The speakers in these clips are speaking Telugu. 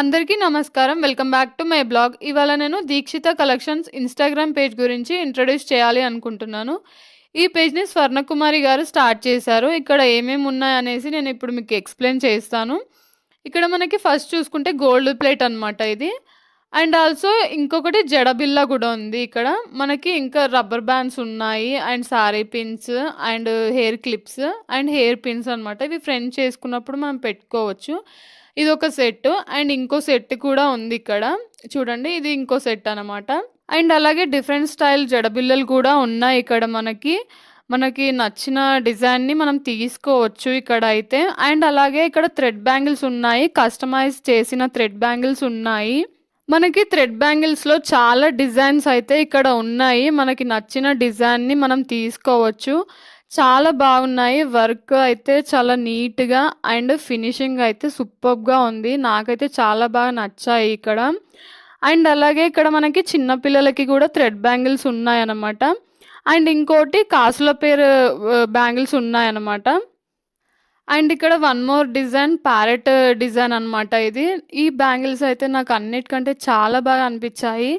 అందరికీ నమస్కారం. Welcome back to my blog. ఇవాళ నేను దీక్షిత కలెక్షన్స్ ఇన్‌స్టాగ్రామ్ పేజ్ గురించి ఇంట్రొడ్యూస్ చేయాలి అనుకుంటున్నాను. ఈ పేజ్‌ని స్వర్ణకుమారి గారు స్టార్ట్ చేశారు. ఇక్కడ ఏమేమి ఉన్నాయనేసి నేను ఇప్పుడు మీకు ఎక్స్‌ప్లెయిన్ చేస్తాను. ఇక్కడ మనకి ఫస్ట్ చూసుకుంటే గోల్డ్ ప్లేట్ అనమాట ఇది. అండ్ ఆల్సో ఇంకొకటి జడబిళ్ళ కూడా ఉంది ఇక్కడ. మనకి ఇంకా రబ్బర్ బ్యాండ్స్ ఉన్నాయి. And sorry pins and hair clips and hair pins అనమాట. ఇవి ఫ్రెండ్స్ చేసుకున్నప్పుడు మనం పెట్టుకోవచ్చు. ఇదొక సెట్ అండ్ ఇంకో సెట్ కూడా ఉంది ఇక్కడ. చూడండి ఇది ఇంకో సెట్ అనమాట. అండ్ అలాగే డిఫరెంట్ స్టైల్ జడబిళ్ళలు కూడా ఉన్నాయి ఇక్కడ మనకి. మనకి నచ్చిన డిజైన్‌ని మనం తీసుకోవచ్చు ఇక్కడ అయితే. అండ్ అలాగే ఇక్కడ థ్రెడ్ బ్యాంగిల్స్ ఉన్నాయి. కస్టమైజ్ చేసిన థ్రెడ్ బ్యాంగిల్స్ ఉన్నాయి. మనకి థ్రెడ్ బ్యాంగిల్స్‌లో చాలా డిజైన్స్ అయితే ఇక్కడ ఉన్నాయి. మనకి నచ్చిన డిజైన్‌ని మనం తీసుకోవచ్చు. చాలా బాగున్నాయి. వర్క్ అయితే చాలా నీట్‌గా అండ్ ఫినిషింగ్ అయితే సూపర్బ్‌గా ఉంది. నాకైతే చాలా బాగా నచ్చాయి ఇక్కడ. అండ్ అలాగే ఇక్కడ మనకి చిన్న పిల్లలకి కూడా థ్రెడ్ బ్యాంగిల్స్ ఉన్నాయన్నమాట. అండ్ ఇంకోటి కాసుల పేరు బ్యాంగిల్స్ ఉన్నాయన్నమాట. అండ్ ఇక్కడ one more design parrot design అనమాట ఇది. ఈ బ్యాంగిల్స్ అయితే నాకు అన్నిటికంటే చాలా బాగా అనిపించాయి.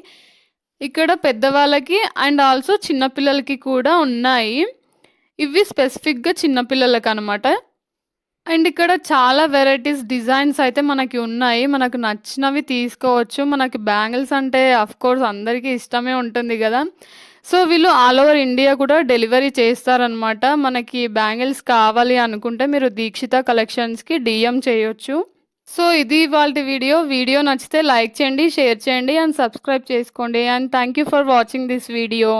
ఇక్కడ పెద్దవాళ్ళకి అండ్ ఆల్సో చిన్న పిల్లలకి కూడా ఉన్నాయి. ఇవి స్పెసిఫిక్‌గా చిన్న పిల్లలకనమాట. అండ్ ఇక్కడ చాలా వెరైటీస్ డిజైన్స్ అయితే మనకి ఉన్నాయి. మనకు నచ్చినవి తీసుకోవచ్చు. మనకి బ్యాంగిల్స్ అంటే ఆఫ్‌కోర్స్ అందరికీ ఇష్టమే ఉంటుంది గదా! సో, వీళ్ళు ఆల్ ఓవర్ ఇండియా కూడా డెలివరీ చేస్తారనమాట. మనకి బ్యాంగిల్స్ కావాలి అనుకుంటే మీరు దీక్షిత కలెక్షన్స్‌కి డీఎం చేయొచ్చు. సో, ఇది ఇవాల్టి వీడియో. వీడియో నచ్చితే లైక్ చేయండి, షేర్ చేయండి అండ్ సబ్స్క్రైబ్ చేసుకోండి. And thank you for watching this video.